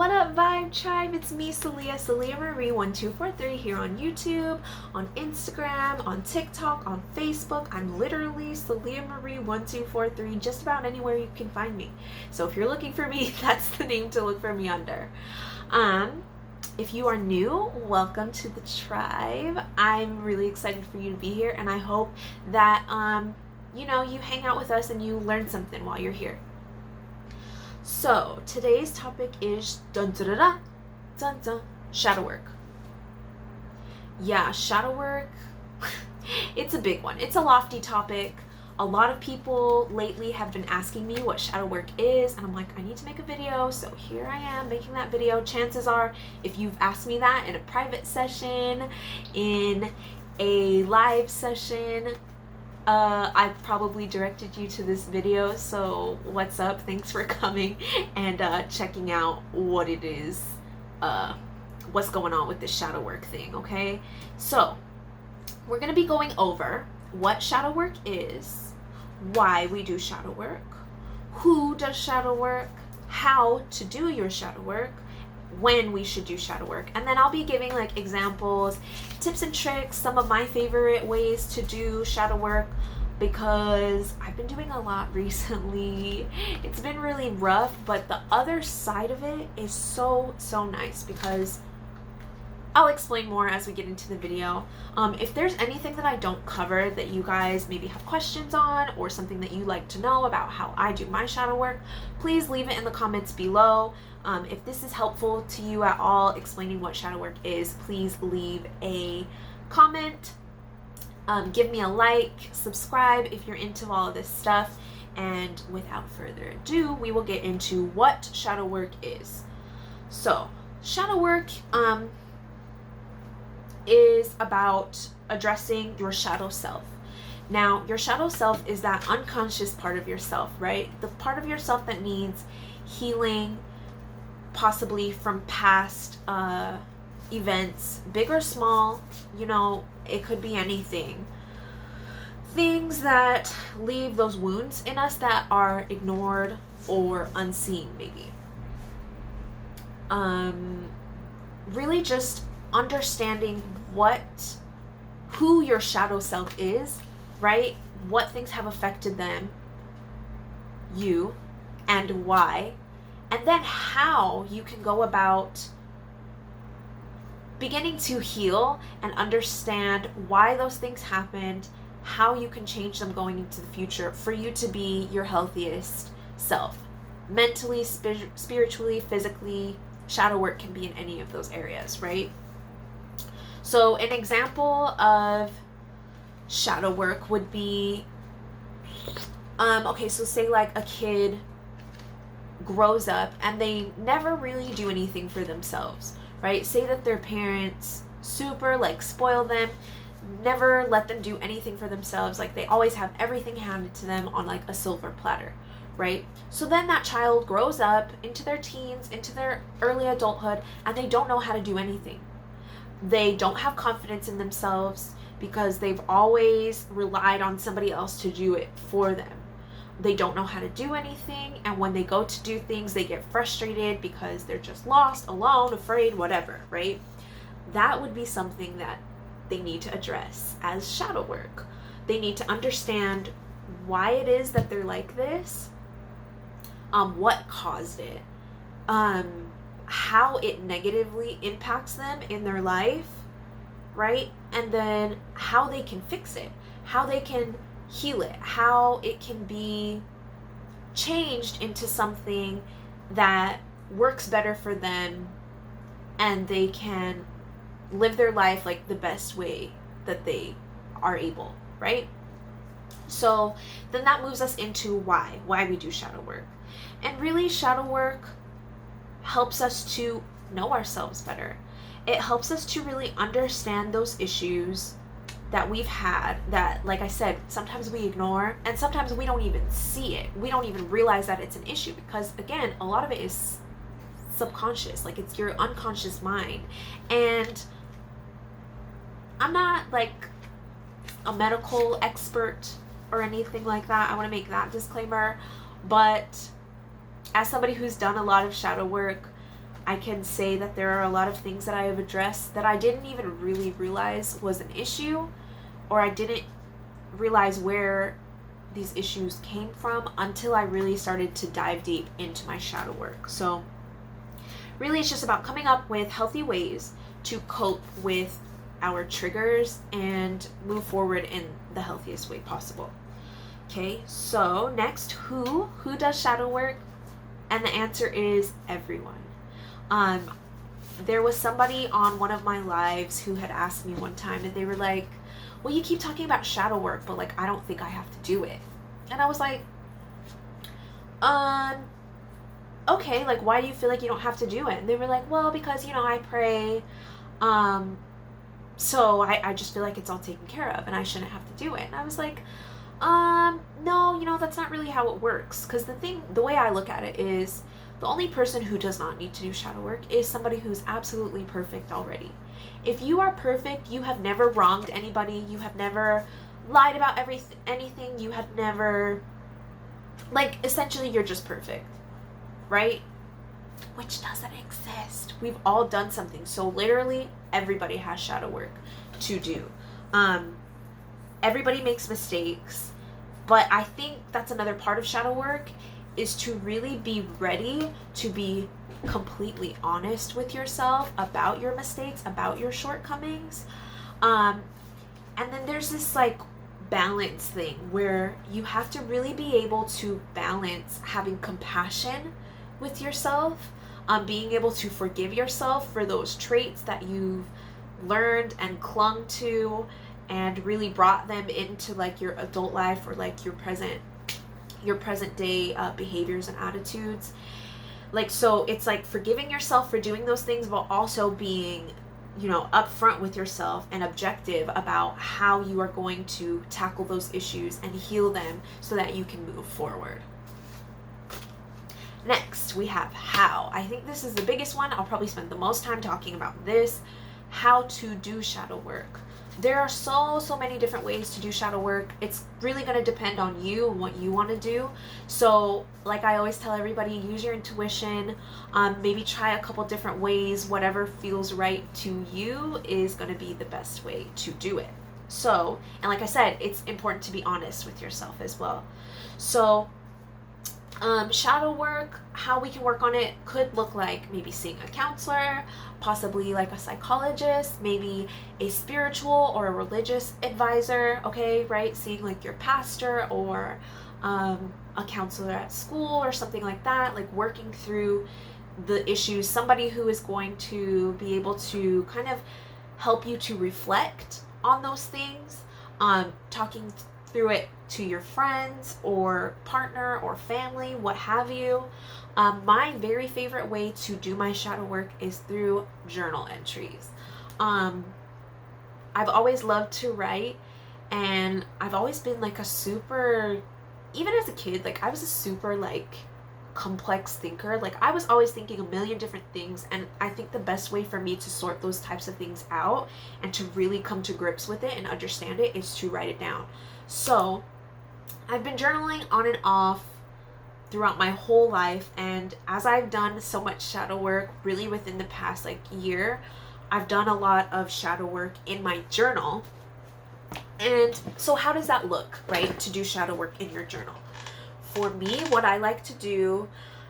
What up, Vibe Tribe? It's me, Celia Marie 1243 here on YouTube, on Instagram, on TikTok, on Facebook. I'm literally Celia Marie 1243, just about anywhere you can find me. So if you're looking for me, that's the name to look for me under. If you are new, welcome to the tribe. I'm really excited for you to be here, and I hope that you hang out with us and you learn something while you're here. So today's topic is shadow work. Yeah, shadow work. It's a big one. It's a lofty topic. A lot of people lately have been asking me what shadow work is, and I'm like, I need to make a video, so here I am making that video. Chances are, if you've asked me that in a private session, in a live session, I've probably directed you to this video, so what's up? Thanks for coming and checking out what it is, what's going on with this shadow work thing, okay? So, we're going to be going over what shadow work is, why we do shadow work, who does shadow work, how to do your shadow work, when we should do shadow work, and then I'll be giving like examples, tips and tricks, some of my favorite ways to do shadow work, because I've been doing a lot recently. It's been really rough, but the other side of it is so nice, because I'll explain more as we get into the video. If there's anything that I don't cover that you guys maybe have questions on, or something that you like to know about how I do my shadow work, please leave it in the comments below. If this is helpful to you at all, explaining what shadow work is, please leave a comment, give me a like, subscribe if you're into all of this stuff, and without further ado, we will get into what shadow work is. So, shadow work is about addressing your shadow self. Now, your shadow self is that unconscious part of yourself, right? The part of yourself that needs healing, possibly from past events, big or small, it could be anything. Things that leave those wounds in us that are ignored or unseen, maybe. Really just understanding who your shadow self is, right? What things have affected you, and why, and then how you can go about beginning to heal and understand why those things happened, how you can change them going into the future for you to be your healthiest self. Mentally, spiritually, physically, shadow work can be in any of those areas, right? So an example of shadow work would be, so say like a kid grows up and they never really do anything for themselves, right? Say that their parents super spoil them, never let them do anything for themselves, they always have everything handed to them on a silver platter, right? So then that child grows up into their teens, into their early adulthood, and they don't know how to do anything. They don't have confidence in themselves because they've always relied on somebody else to do it for them. They don't know how to do anything, and when they go to do things, they get frustrated because they're just lost, alone, afraid, whatever, right? That would be something that they need to address as shadow work. They need to understand why it is that they're like this, what caused it, how it negatively impacts them in their life, right? And then how they can fix it, how they can heal it, how it can be changed into something that works better for them, and they can live their life the best way that they are able, right? So then that moves us into why we do shadow work. And really, shadow work helps us to know ourselves better. It helps us to really understand those issues that we've had that, like I said, sometimes we ignore, and sometimes we don't even see it. We don't even realize that it's an issue, because again, a lot of it is subconscious, it's your unconscious mind. And I'm not a medical expert or anything like that. I want to make that disclaimer, but as somebody who's done a lot of shadow work, I can say that there are a lot of things that I have addressed that I didn't even really realize was an issue, or I didn't realize where these issues came from until I really started to dive deep into my shadow work. So really, it's just about coming up with healthy ways to cope with our triggers and move forward in the healthiest way possible. Okay, so next, who does shadow work? And the answer is everyone. There was somebody on one of my lives who had asked me one time, and they were like, well, you keep talking about shadow work, but like, I don't think I have to do it. And I was like, okay, like, why do you feel like you don't have to do it? And they were like, well, because, I pray, so I just feel like it's all taken care of and I shouldn't have to do it. And I was like, no, that's not really how it works. Because the way I look at it is, the only person who does not need to do shadow work is somebody who's absolutely perfect already. If you are perfect, you have never wronged anybody, you have never lied about anything, you have never, like, essentially you're just perfect, right? Which doesn't exist. We've all done something. So literally everybody has shadow work to do. Everybody makes mistakes, but I think that's another part of shadow work, is to really be ready to be completely honest with yourself about your mistakes, about your shortcomings. And then there's this like balance thing where you have to really be able to balance having compassion with yourself, being able to forgive yourself for those traits that you've learned and clung to and really brought them into like your adult life or like your present day behaviors and attitudes. Like, so it's like forgiving yourself for doing those things, but also being, upfront with yourself and objective about how you are going to tackle those issues and heal them so that you can move forward. Next, we have how. I think this is the biggest one. I'll probably spend the most time talking about this. How to do shadow work. There are so many different ways to do shadow work. It's really going to depend on you and what you want to do. So like I always tell everybody, use your intuition. Maybe try a couple different ways. Whatever feels right to you is going to be the best way to do it. So, and like I said, it's important to be honest with yourself as well. So shadow work, how we can work on it could look like maybe seeing a counselor, possibly like a psychologist, maybe a spiritual or a religious advisor, okay, right? Seeing like your pastor or a counselor at school or something like that, like working through the issues, somebody who is going to be able to kind of help you to reflect on those things, talking through it to your friends or partner or family, what have you. My very favorite way to do my shadow work is through journal entries. I've always loved to write, and I've always been like even as a kid, like I was a super like complex thinker. Like I was always thinking a million different things, and I think the best way for me to sort those types of things out and to really come to grips with it and understand it is to write it down. So I've been journaling on and off throughout my whole life, and as I've done so much shadow work really within the past like year, I've done a lot of shadow work in my journal. And so how does that look, right, to do shadow work in your journal? For me, what I like to do,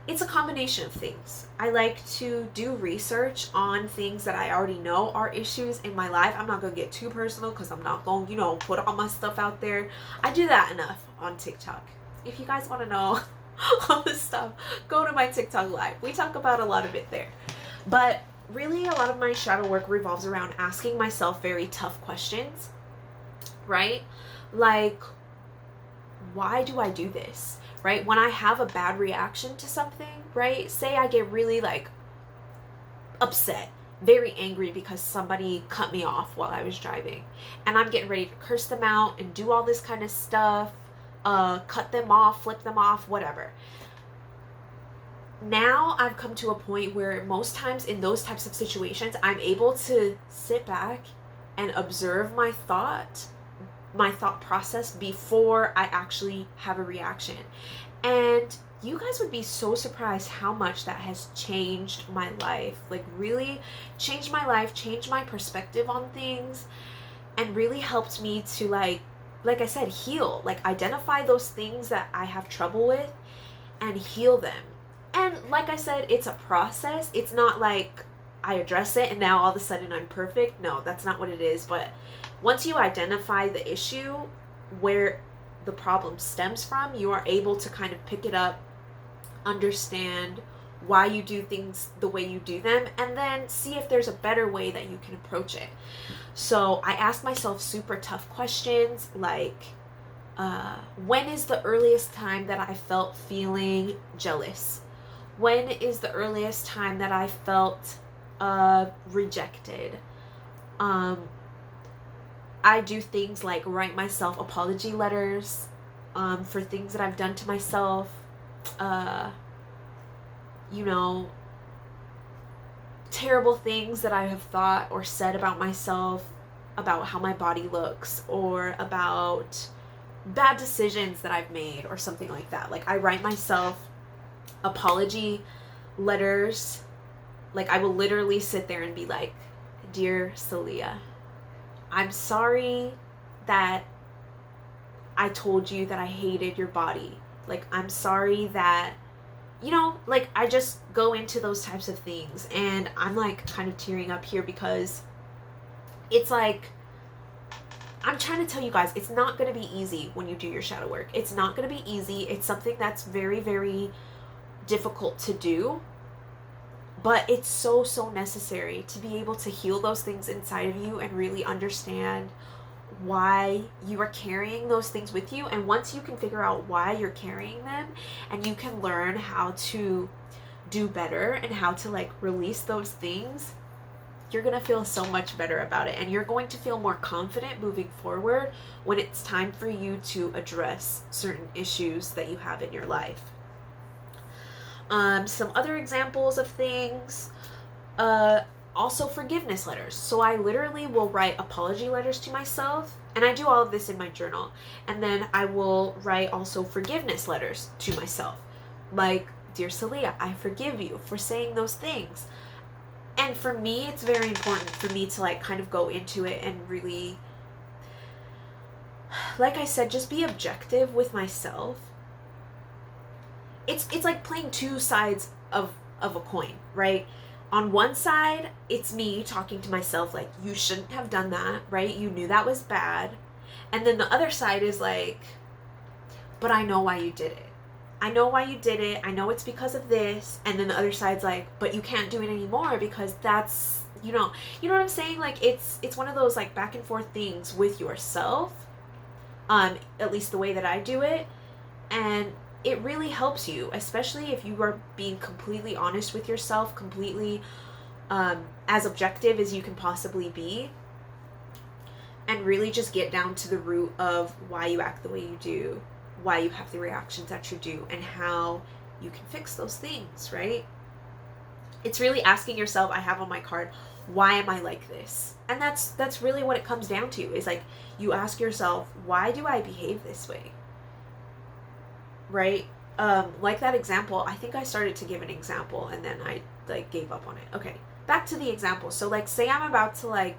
it's a combination of things. I like to do research on things that I already know are issues in my life. I'm not going to get too personal because I'm not going, put all my stuff out there. I do that enough on TikTok. If you guys want to know all this stuff, go to my TikTok live. We talk about a lot of it there. But really, a lot of my shadow work revolves around asking myself very tough questions, right? Like, why do I do this? Right? When I have a bad reaction to something, right? Say I get really like upset, very angry because somebody cut me off while I was driving, and I'm getting ready to curse them out and do all this kind of stuff, cut them off, flip them off, whatever. Now I've come to a point where most times in those types of situations, I'm able to sit back and observe my thought process before I actually have a reaction. And you guys would be so surprised how much that has changed my life. Like, really changed my life, changed my perspective on things, and really helped me to, like I said, heal. Like, identify those things that I have trouble with and heal them. And like I said, it's a process. It's not like I address it and now all of a sudden I'm perfect. No, that's not what it is. But once you identify the issue, where the problem stems from, you are able to kind of pick it up, understand why you do things the way you do them, and then see if there's a better way that you can approach it. So I ask myself super tough questions like, when is the earliest time that I felt feeling jealous? When is the earliest time that I felt rejected? I do things like write myself apology letters for things that I've done to myself. Terrible things that I have thought or said about myself, about how my body looks, or about bad decisions that I've made, or something like that. Like, I write myself apology letters. Like, I will literally sit there and be like, "Dear Celia, I'm sorry that I told you that I hated your body. Like, I'm sorry that," like, I just go into those types of things. And I'm like kind of tearing up here because it's like, I'm trying to tell you guys, it's not going to be easy when you do your shadow work. It's not going to be easy. It's something that's very, very difficult to do. But it's so, so necessary to be able to heal those things inside of you and really understand why you are carrying those things with you. And once you can figure out why you're carrying them, and you can learn how to do better and how to, like, release those things, you're going to feel so much better about it. And you're going to feel more confident moving forward when it's time for you to address certain issues that you have in your life. Some other examples of things, also forgiveness letters. So I literally will write apology letters to myself, and I do all of this in my journal. And then I will write also forgiveness letters to myself. Like, "Dear Celia, I forgive you for saying those things." And for me, it's very important for me to, like, kind of go into it and really, like I said, just be objective with myself. It's like playing two sides of a coin, right? On one side, it's me talking to myself like, "You shouldn't have done that," right? "You knew that was bad." And then the other side is like, "But I know why you did it. I know why you did it. I know it's because of this." And then the other side's like, "But you can't do it anymore because that's, you know what I'm saying?" Like, it's one of those, like, back and forth things with yourself, at least the way that I do it. And it really helps you, especially if you are being completely honest with yourself, completely as objective as you can possibly be, and really just get down to the root of why you act the way you do, why you have the reactions that you do, and how you can fix those things, right? It's really asking yourself, I have on my card, why am I like this? And that's really what it comes down to, is like, you ask yourself, why do I behave this way? Right? Like that example, I think I started to give an example and then I, like, gave up on it. Okay, back to the example. So, like, say I'm about to, like,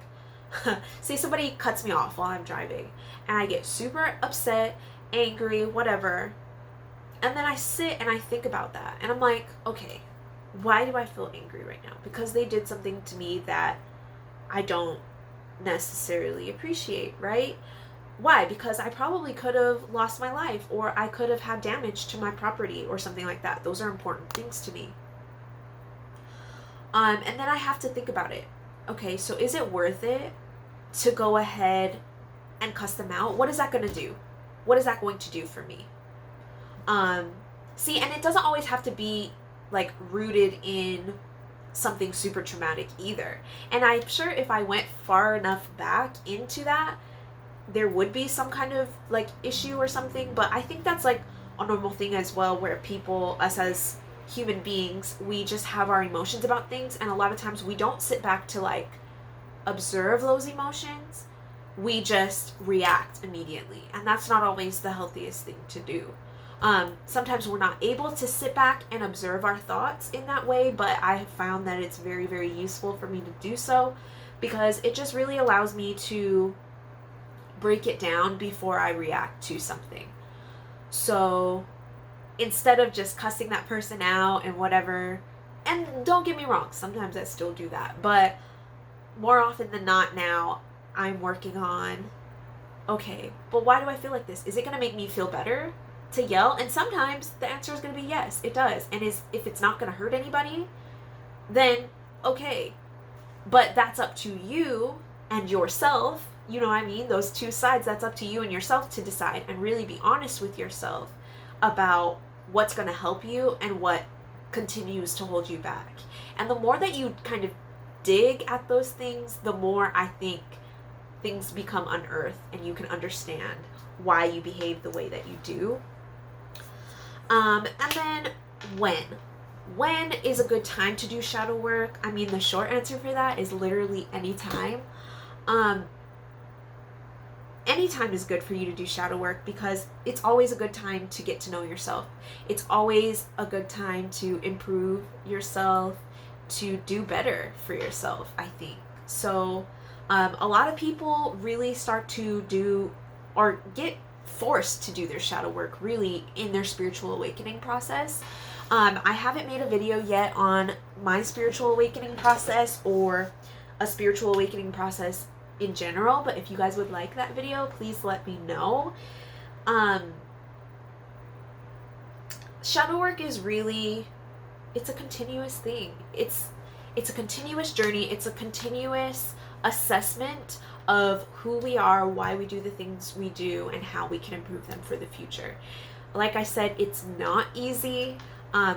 say somebody cuts me off while I'm driving, and I get super upset, angry, whatever, and then I sit and I think about that, and I'm like, okay, why do I feel angry right now? Because they did something to me that I don't necessarily appreciate, right? Why? Because I probably could have lost my life, or I could have had damage to my property or something like that. Those are important things to me. And then I have to think about it. Okay, so is it worth it to go ahead and cuss them out? What is that going to do? What is that going to do for me? See, and it doesn't always have to be, like, rooted in something super traumatic either. And I'm sure if I went far enough back into that, there would be some kind of, like, issue or something. But I think that's, like, a normal thing as well, where people, us as human beings, we just have our emotions about things, and a lot of times we don't sit back to, like, observe those emotions. We just react immediately, and that's not always the healthiest thing to do. Sometimes we're not able to sit back and observe our thoughts in that way, but I have found that it's very, very useful for me to do so, because it just really allows me to break it down before I react to something. So instead of just cussing that person out and whatever, and don't get me wrong, sometimes I still do that, but more often than not now, I'm working on, okay, but why do I feel like this? Is it going to make me feel better to yell? And sometimes the answer is going to be yes, it does. And if it's not going to hurt anybody, then okay. But that's up to you and yourself. You know what I mean? Those two sides, that's up to you and yourself to decide, and really be honest with yourself about what's going to help you and what continues to hold you back. And the more that you kind of dig at those things, the more I think things become unearthed and you can understand why you behave the way that you do. And then when is a good time to do shadow work? I mean, the short answer for that is literally any time. Anytime is good for you to do shadow work, because it's always a good time to get to know yourself. It's always a good time to improve yourself, to do better for yourself, I think. So a lot of people really start to do or get forced to do their shadow work really in their spiritual awakening process. I haven't made a video yet on my spiritual awakening process or a spiritual awakening process in general, but if you guys would like that video, please let me know. Shadow work is really, it's a continuous thing. It's a continuous journey. It's a continuous assessment of who we are, why we do the things we do, and how we can improve them for the future. Like I said, it's not easy.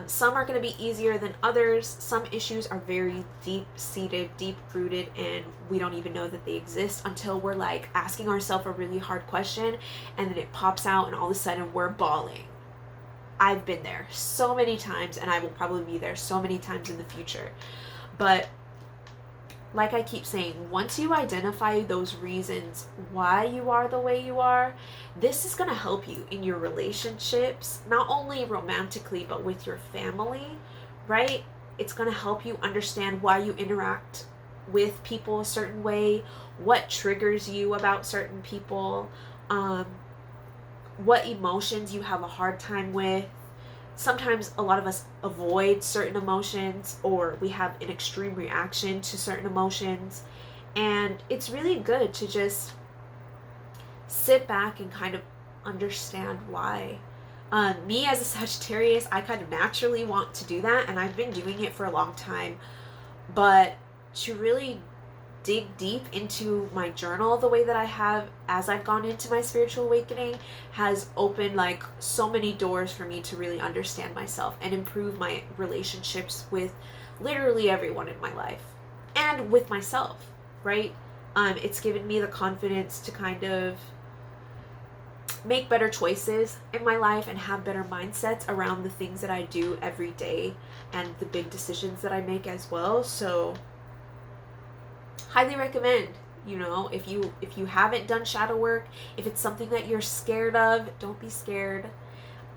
Some are going to be easier than others. Some issues are very deep-seated, deep-rooted, and we don't even know that they exist until we're like asking ourselves a really hard question, and then it pops out and all of a sudden we're bawling. I've been there so many times, and I will probably be there so many times in the future. But like I keep saying, once you identify those reasons why you are the way you are, this is going to help you in your relationships, not only romantically, but with your family, right? It's going to help you understand why you interact with people a certain way, what triggers you about certain people, what emotions you have a hard time with. Sometimes a lot of us avoid certain emotions, or we have an extreme reaction to certain emotions, and it's really good to just sit back and kind of understand why. Me as a Sagittarius, I kind of naturally want to do that, and I've been doing it for a long time, but to really dig deep into my journal the way that I have as I've gone into my spiritual awakening has opened like so many doors for me to really understand myself and improve my relationships with literally everyone in my life and with myself, right? It's given me the confidence to kind of make better choices in my life and have better mindsets around the things that I do every day and the big decisions that I make as well. So highly recommend, if you haven't done shadow work, if it's something that you're scared of, don't be scared.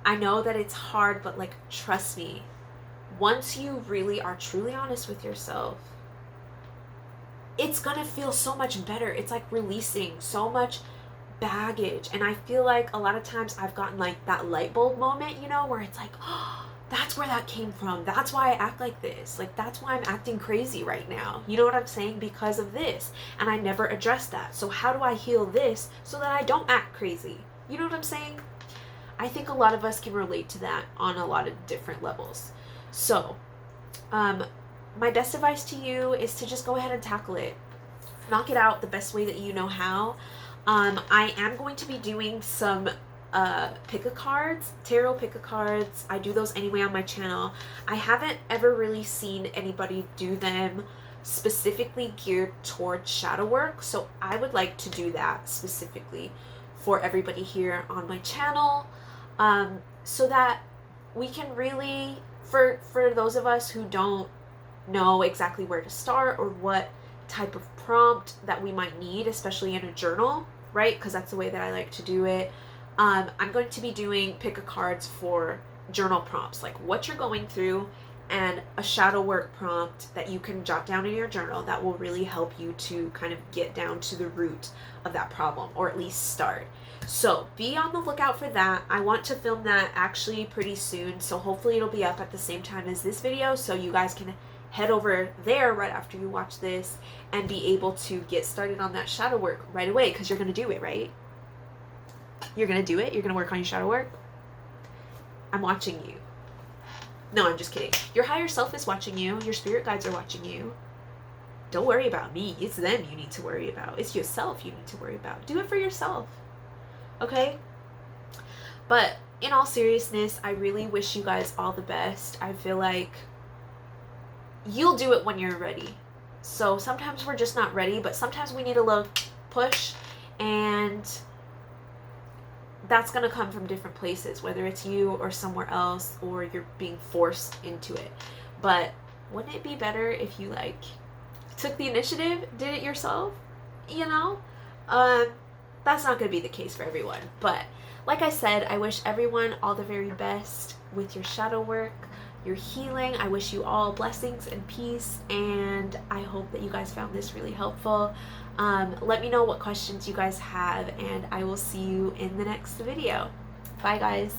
I know that it's hard, but like, trust me, once you really are truly honest with yourself, it's gonna feel so much better. It's like releasing so much baggage. And I feel like a lot of times I've gotten like that light bulb moment, where it's like, oh, that's where that came from. That's why I act like this. Like, that's why I'm acting crazy right now. You know what I'm saying? Because of this. And I never addressed that. So how do I heal this so that I don't act crazy? You know what I'm saying? I think a lot of us can relate to that on a lot of different levels. So, my best advice to you is to just go ahead and tackle it. Knock it out the best way that you know how. I am going to be doing some pick-a-cards, tarot pick-a-cards. I do those anyway on my channel. I haven't ever really seen anybody do them specifically geared towards shadow work, so I would like to do that specifically for everybody here on my channel, so that we can really, for those of us who don't know exactly where to start or what type of prompt that we might need, especially in a journal, right? Because that's the way that I like to do it. I'm going to be doing pick a cards for journal prompts, like what you're going through, and a shadow work prompt that you can jot down in your journal that will really help you to kind of get down to the root of that problem, or at least start. So be on the lookout for that. I want to film that actually pretty soon, so hopefully it'll be up at the same time as this video, so you guys can head over there right after you watch this and be able to get started on that shadow work right away, because you're going to do it, right? You're going to do it? You're going to work on your shadow work? I'm watching you. No, I'm just kidding. Your higher self is watching you. Your spirit guides are watching you. Don't worry about me. It's them you need to worry about. It's yourself you need to worry about. Do it for yourself. Okay? But in all seriousness, I really wish you guys all the best. I feel like you'll do it when you're ready. So sometimes we're just not ready, but sometimes we need a little push, and that's going to come from different places, whether it's you or somewhere else, or you're being forced into it. But wouldn't it be better if you like took the initiative, did it yourself? You know? That's not going to be the case for everyone. But like I said, I wish everyone all the very best with your shadow work, your healing. I wish you all blessings and peace, and I hope that you guys found this really helpful. Let me know what questions you guys have, and I will see you in the next video. Bye, guys.